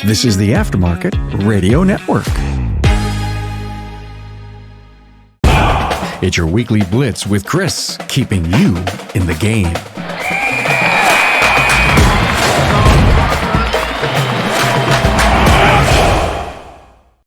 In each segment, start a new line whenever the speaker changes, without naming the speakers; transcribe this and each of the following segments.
This is the Aftermarket Radio Network. It's your Weekly Blitz with Chris, keeping you in the game.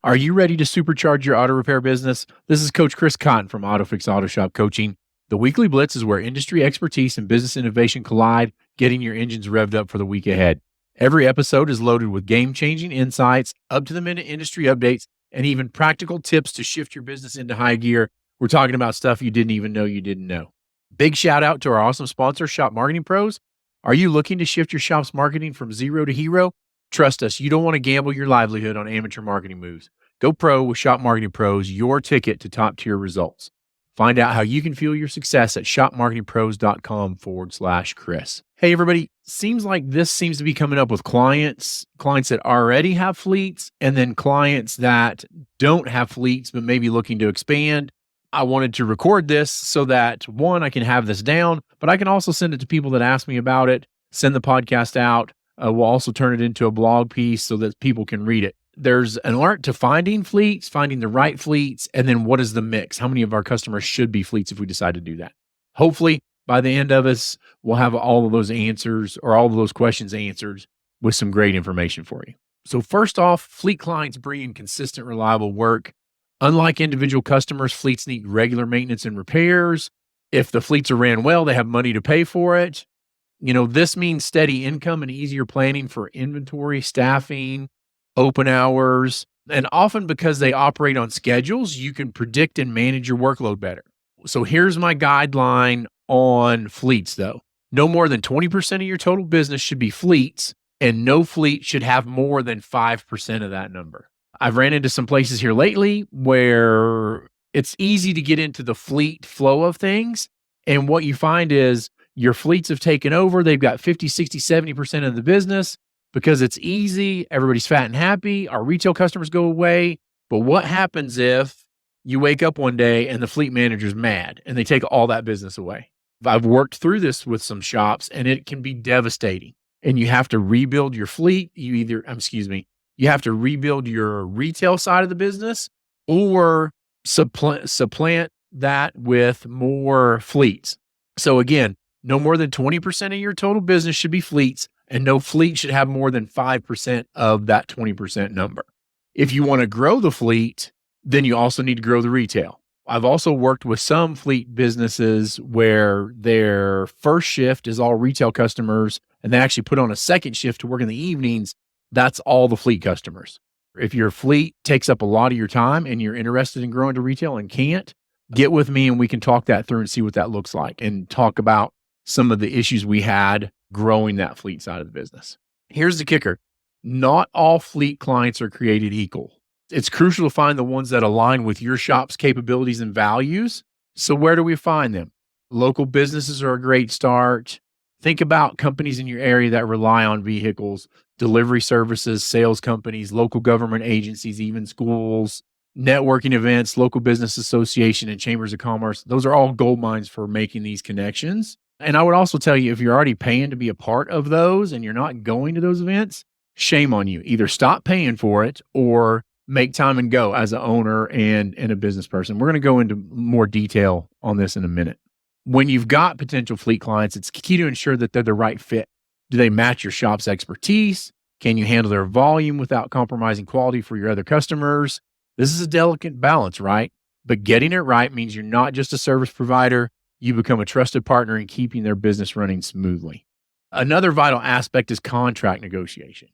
Are you ready to supercharge your auto repair business? This is Coach Chris Cotton from AutoFix-Auto Shop Coaching. The Weekly Blitz is where industry expertise and business innovation collide, getting your engines revved up for the week ahead. Every episode is loaded with game-changing insights, up-to-the-minute industry updates, and even practical tips to shift your business into high gear. We're talking about stuff you didn't even know you didn't know. Big shout out to our awesome sponsor, Shop Marketing Pros. Are you looking to shift your shop's marketing from zero to hero? Trust us, you don't want to gamble your livelihood on amateur marketing moves. Go pro with Shop Marketing Pros, your ticket to top-tier results. Find out how you can fuel your success at shopmarketingpros.com/Chris. Hey, everybody. Seems like this seems to be coming up with clients that already have fleets, and then clients that don't have fleets but maybe looking to expand. I wanted to record this so that, one, I can have this down, but I can also send it to people that ask me about it, send the podcast out. We'll also turn it into a blog piece so that people can read it. There's an art to finding fleets, finding the right fleets, and then what is the mix? How many of our customers should be fleets if we decide to do that? Hopefully, by the end of us, we'll have all of those answers or all of those questions answered with some great information for you. So first off, fleet clients bring in consistent, reliable work. Unlike individual customers, fleets need regular maintenance and repairs. If the fleets are ran well, they have money to pay for it. This means steady income and easier planning for inventory, staffing, open hours, and often because they operate on schedules, you can predict and manage your workload better. So here's my guideline on fleets, though. No more than 20% of your total business should be fleets, and no fleet should have more than 5% of that number. I've ran into some places here lately where it's easy to get into the fleet flow of things, and what you find is your fleets have taken over. They've got 50, 60, 70% of the business. Because it's easy, everybody's fat and happy, our retail customers go away. But what happens if you wake up one day and the fleet manager's mad and they take all that business away? I've worked through this with some shops and it can be devastating. And you have to rebuild your fleet. You have to rebuild your retail side of the business or supplant that with more fleets. So again, no more than 20% of your total business should be fleets. And no fleet should have more than 5% of that 20% number. If you want to grow the fleet, then you also need to grow the retail. I've also worked with some fleet businesses where their first shift is all retail customers, and they actually put on a second shift to work in the evenings. That's all the fleet customers. If your fleet takes up a lot of your time and you're interested in growing to retail and can't, get with me and we can talk that through and see what that looks like and talk about some of the issues we had growing that fleet side of the business. Here's the kicker. Not all fleet clients are created equal. It's crucial to find the ones that align with your shop's capabilities and values. So where do we find them? Local businesses are a great start. Think about companies in your area that rely on vehicles, delivery services, sales companies, local government agencies, even schools, networking events, local business association, and chambers of commerce. Those are all gold mines for making these connections. And I would also tell you, if you're already paying to be a part of those and you're not going to those events, shame on you. Either stop paying for it or make time and go as an owner and a business person. We're going to go into more detail on this in a minute. When you've got potential fleet clients, it's key to ensure that they're the right fit. Do they match your shop's expertise? Can you handle their volume without compromising quality for your other customers? This is a delicate balance, right? But getting it right means you're not just a service provider. You become a trusted partner in keeping their business running smoothly. Another vital aspect is contract negotiation.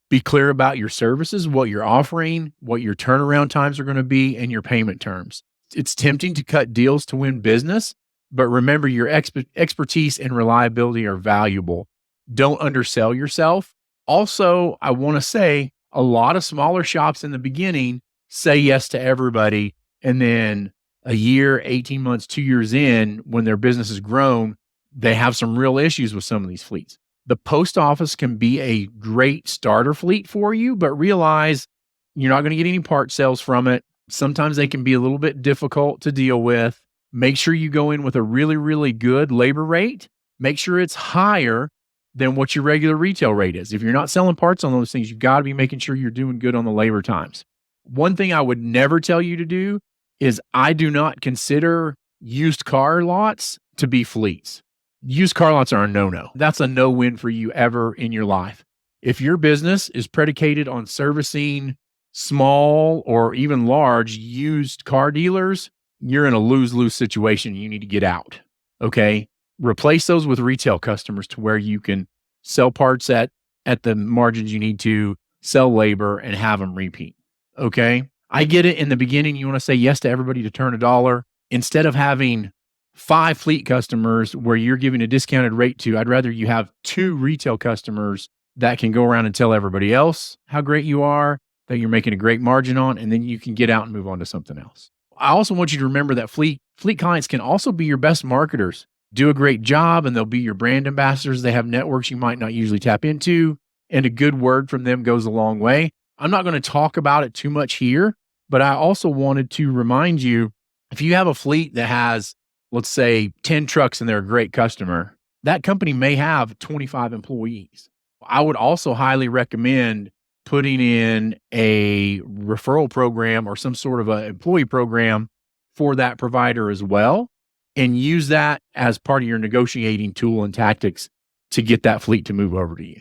Be clear about your services, what you're offering, what your turnaround times are going to be, and your payment terms. It's tempting to cut deals to win business, but remember your expertise and reliability are valuable. Don't undersell yourself. Also, I want to say a lot of smaller shops in the beginning say yes to everybody, and then a year, 18 months, 2 years in, when their business has grown, they have some real issues with some of these fleets. The post office can be a great starter fleet for you, but realize you're not going to get any part sales from it. Sometimes they can be a little bit difficult to deal with. Make sure you go in with a really, really good labor rate. Make sure it's higher than what your regular retail rate is. If you're not selling parts on those things, you've got to be making sure you're doing good on the labor times. One thing I would never tell you to do is I do not consider used car lots to be fleets. Used car lots are a no-no. That's a no-win for you ever in your life. If your business is predicated on servicing small or even large used car dealers, you're in a lose-lose situation. You need to get out. Okay? Replace those with retail customers to where you can sell parts at the margins you need to, sell labor, and have them repeat. Okay? I get it. In the beginning, you want to say yes to everybody to turn a dollar. Instead of having 5 fleet customers where you're giving a discounted rate to, I'd rather you have 2 retail customers that can go around and tell everybody else how great you are, that you're making a great margin on, and then you can get out and move on to something else. I also want you to remember that fleet clients can also be your best marketers. Do a great job, and they'll be your brand ambassadors. They have networks you might not usually tap into, and a good word from them goes a long way. I'm not going to talk about it too much here, but I also wanted to remind you, if you have a fleet that has, let's say, 10 trucks and they're a great customer, that company may have 25 employees. I would also highly recommend putting in a referral program or some sort of an employee program for that provider as well, and use that as part of your negotiating tool and tactics to get that fleet to move over to you.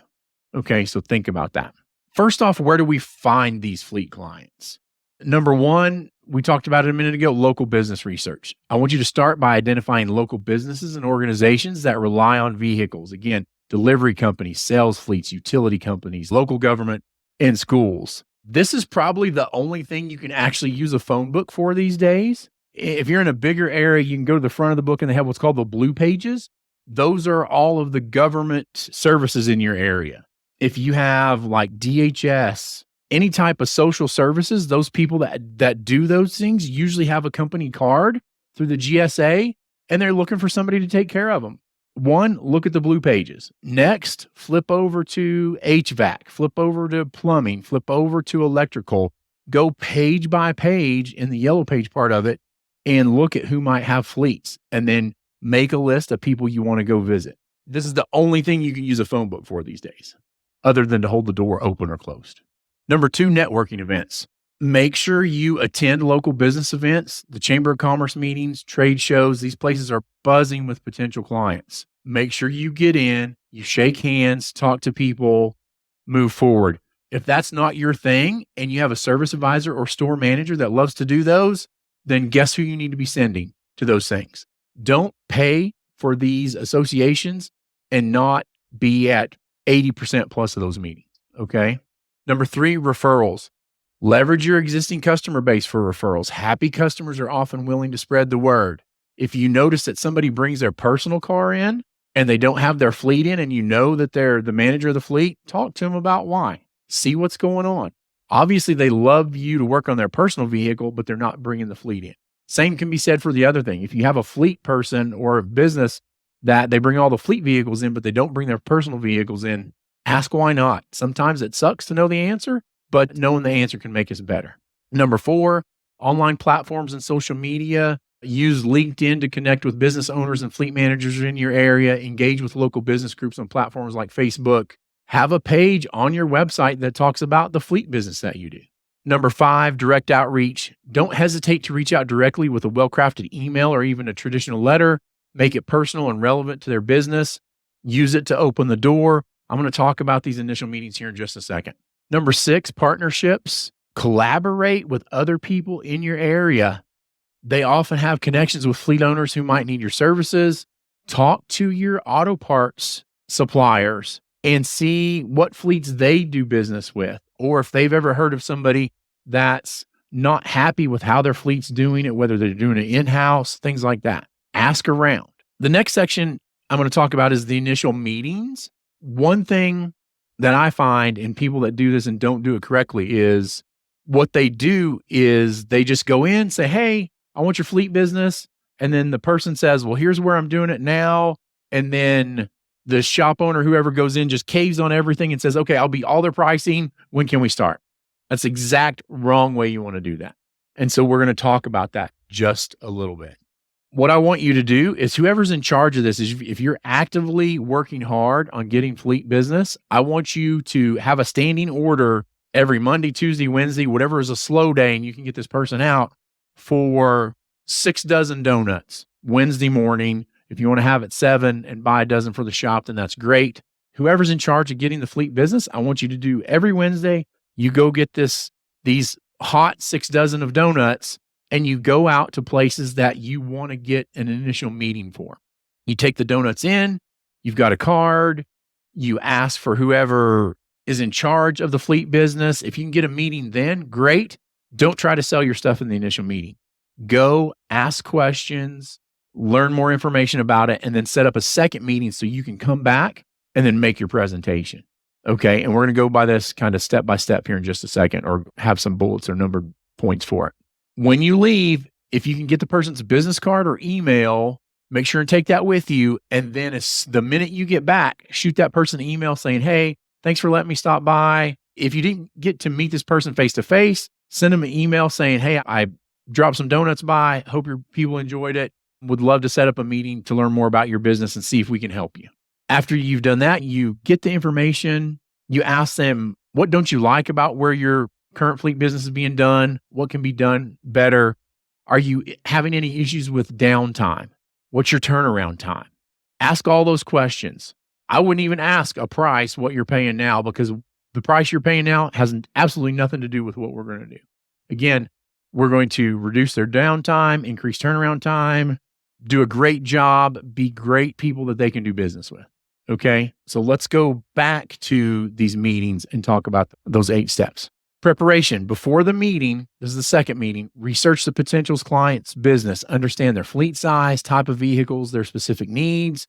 Okay, so think about that. First off, where do we find these fleet clients? Number one, we talked about it a minute ago, local business research. I want you to start by identifying local businesses and organizations that rely on vehicles. Again, delivery companies, sales fleets, utility companies, local government, and schools. This is probably the only thing you can actually use a phone book for these days. If you're in a bigger area, you can go to the front of the book and they have what's called the blue pages. Those are all of the government services in your area. If you have like DHS, any type of social services, those people that do those things usually have a company card through the GSA, and they're looking for somebody to take care of them. One, look at the blue pages. Next, flip over to HVAC, flip over to plumbing, flip over to electrical. Go page by page in the yellow page part of it and look at who might have fleets, and then make a list of people you want to go visit. This is the only thing you can use a phone book for these days, other than to hold the door open or closed. Number 2, networking events. Make sure you attend local business events, the Chamber of Commerce meetings, trade shows. These places are buzzing with potential clients. Make sure you get in, you shake hands, talk to people, move forward. If that's not your thing and you have a service advisor or store manager that loves to do those, then guess who you need to be sending to those things. Don't pay for these associations and not be at 80% plus of those meetings, okay? Number 3, referrals. Leverage your existing customer base for referrals. Happy customers are often willing to spread the word. If you notice that somebody brings their personal car in and they don't have their fleet in, and you know that they're the manager of the fleet, talk to them about why. See what's going on. Obviously, they love you to work on their personal vehicle, but they're not bringing the fleet in. Same can be said for the other thing. If you have a fleet person or a business that they bring all the fleet vehicles in, but they don't bring their personal vehicles in, ask why not. Sometimes it sucks to know the answer, but knowing the answer can make us better. Number 4, online platforms and social media. Use LinkedIn to connect with business owners and fleet managers in your area. Engage with local business groups on platforms like Facebook. Have a page on your website that talks about the fleet business that you do. Number 5, direct outreach. Don't hesitate to reach out directly with a well-crafted email or even a traditional letter. Make it personal and relevant to their business. Use it to open the door. I'm going to talk about these initial meetings here in just a second. Number 6, partnerships. Collaborate with other people in your area. They often have connections with fleet owners who might need your services. Talk to your auto parts suppliers and see what fleets they do business with, or if they've ever heard of somebody that's not happy with how their fleet's doing it, whether they're doing it in-house, things like that. Ask around. The next section I'm going to talk about is the initial meetings. One thing that I find in people that do this and don't do it correctly is what they do is they just go in, say, hey, I want your fleet business. And then the person says, well, here's where I'm doing it now. And then the shop owner, whoever goes in, just caves on everything and says, okay, I'll be all their pricing. When can we start? That's the exact wrong way you want to do that. And so we're going to talk about that just a little bit. What I want you to do is whoever's in charge of this is if you're actively working hard on getting fleet business, I want you to have a standing order every Monday, Tuesday, Wednesday, whatever is a slow day, and you can get this person out for 6 dozen donuts Wednesday morning. If you want to have it 7 and buy a dozen for the shop, then that's great. Whoever's in charge of getting the fleet business, I want you to do every Wednesday, you go get these hot 6 dozen of donuts, and you go out to places that you want to get an initial meeting for. You take the donuts in, you've got a card, you ask for whoever is in charge of the fleet business. If you can get a meeting then, great. Don't try to sell your stuff in the initial meeting. Go ask questions, learn more information about it, and then set up a second meeting so you can come back and then make your presentation. Okay. And we're going to go by this kind of step by step here in just a second, or have some bullets or numbered points for it. When you leave, if you can get the person's business card or email, make sure and take that with you. And then the minute you get back, shoot that person an email saying, hey, thanks for letting me stop by. If you didn't get to meet this person face to face, send them an email saying, hey, I dropped some donuts by. Hope your people enjoyed it. Would love to set up a meeting to learn more about your business and see if we can help you. After you've done that, you get the information. You ask them, what don't you like about where your current fleet business is being done? What can be done better? Are you having any issues with downtime? What's your turnaround time? Ask all those questions. I wouldn't even ask a price, what you're paying now, because the price you're paying now has absolutely nothing to do with what we're going to do. Again, we're going to reduce their downtime, increase turnaround time, do a great job, be great people that they can do business with. Okay. So let's go back to these meetings and talk about those 8 steps. Preparation. Before the meeting, this is the second meeting, research the potential client's business, understand their fleet size, type of vehicles, their specific needs.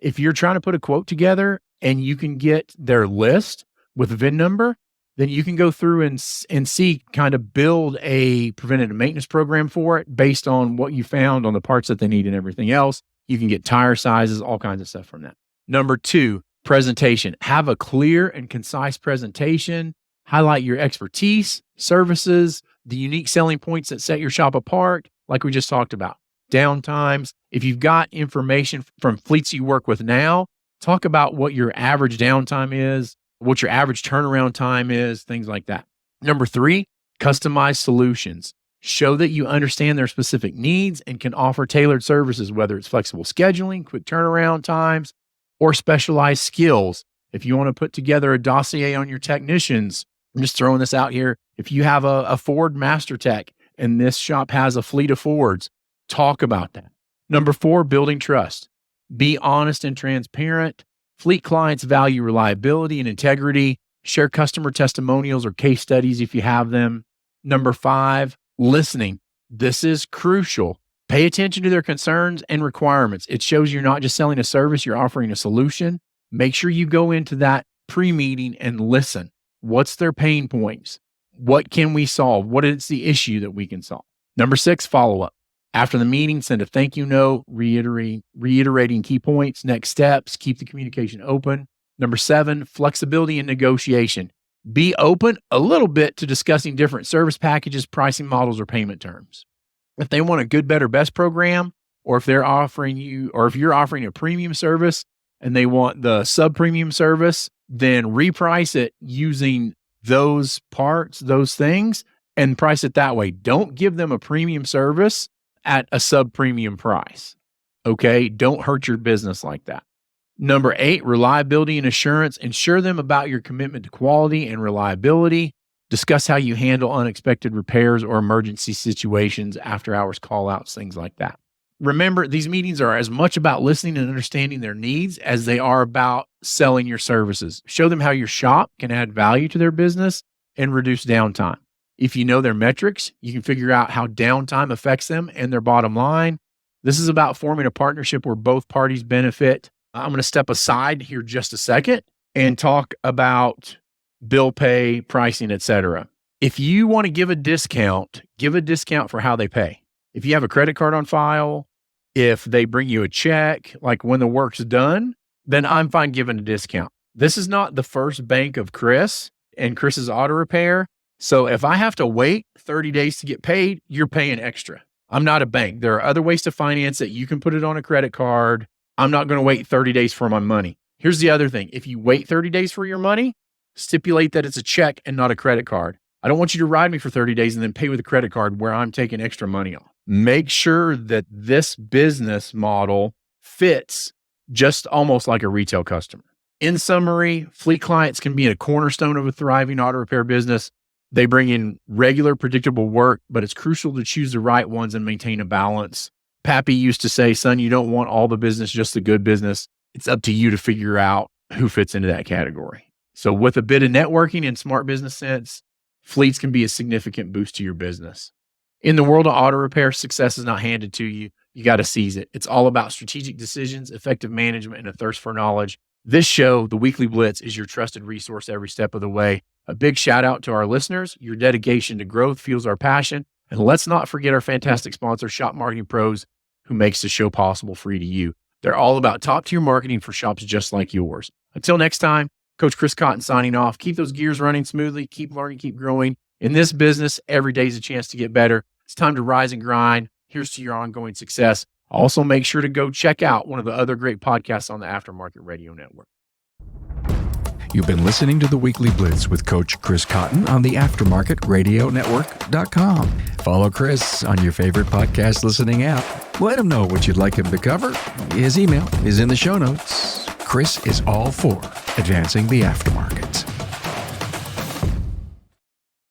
If you're trying to put a quote together and you can get their list with a VIN number, then you can go through and see, kind of build a preventative maintenance program for it based on what you found on the parts that they need and everything else. You can get tire sizes, all kinds of stuff from that. Number 2, presentation. Have a clear and concise presentation. Highlight your expertise, services, the unique selling points that set your shop apart, like we just talked about. Downtimes. If you've got information from fleets you work with now, talk about what your average downtime is, what your average turnaround time is, things like that. Number 3, customize solutions. Show that you understand their specific needs and can offer tailored services, whether it's flexible scheduling, quick turnaround times, or specialized skills. If you want to put together a dossier on your technicians, I'm just throwing this out here. If you have a Ford Master Tech and this shop has a fleet of Fords, talk about that. Number 4, building trust. Be honest and transparent. Fleet clients value reliability and integrity. Share customer testimonials or case studies if you have them. Number 5, listening. This is crucial. Pay attention to their concerns and requirements. It shows you're not just selling a service, you're offering a solution. Make sure you go into that pre-meeting and listen. What's their pain points? What can we solve? What is the issue that we can solve? Number 6, follow-up. After the meeting, send a thank you note, reiterating key points, next steps, keep the communication open. Number 7, flexibility and negotiation. Be open a little bit to discussing different service packages, pricing models, or payment terms. If they want a good, better, best program, or if they're offering you, or if you're offering a premium service and they want the sub-premium service, then reprice it using those parts, those things, and price it that way. Don't give them a premium service at a sub-premium price. Okay? Don't hurt your business like that. Number 8, reliability and assurance. Ensure them about your commitment to quality and reliability. Discuss how you handle unexpected repairs or emergency situations, after hours call outs, things like that. Remember, these meetings are as much about listening and understanding their needs as they are about selling your services. Show them how your shop can add value to their business and reduce downtime. If you know their metrics, you can figure out how downtime affects them and their bottom line. This is about forming a partnership where both parties benefit. I'm going to step aside here just a second and talk about bill pay, pricing, etc. If you want to give a discount for how they pay. If you have a credit card on file, if they bring you a check, like when the work's done, then I'm fine giving a discount. This is not the first bank of Chris and Chris's auto repair. So if I have to wait 30 days to get paid, you're paying extra. I'm not a bank. There are other ways to finance it. You can put it on a credit card. I'm not going to wait 30 days for my money. Here's the other thing. If you wait 30 days for your money, stipulate that it's a check and not a credit card. I don't want you to ride me for 30 days and then pay with a credit card where I'm taking extra money off. Make sure that this business model fits just almost like a retail customer. In summary, fleet clients can be a cornerstone of a thriving auto repair business. They bring in regular, predictable work, but it's crucial to choose the right ones and maintain a balance. Pappy used to say, son, you don't want all the business, just the good business. It's up to you to figure out who fits into that category. So with a bit of networking and smart business sense, fleets can be a significant boost to your business. In the world of auto repair, success is not handed to you. You got to seize it. It's all about strategic decisions, effective management, and a thirst for knowledge. This show, the Weekly Blitz, is your trusted resource every step of the way. A big shout out to our listeners. Your dedication to growth fuels our passion. And let's not forget our fantastic sponsor, Shop Marketing Pros, who makes the show possible free to you. They're all about top-tier marketing for shops just like yours. Until next time, Coach Chris Cotton signing off. Keep those gears running smoothly. Keep learning, keep growing. In this business, every day is a chance to get better. It's time to rise and grind. Here's to your ongoing success. Also, make sure to go check out one of the other great podcasts on the Aftermarket Radio Network.
You've been listening to the Weekly Blitz with Coach Chris Cotton on the AftermarketRadioNetwork.com. Follow Chris on your favorite podcast listening app. Let him know what you'd like him to cover. His email is in the show notes. Chris is all for advancing the aftermarket.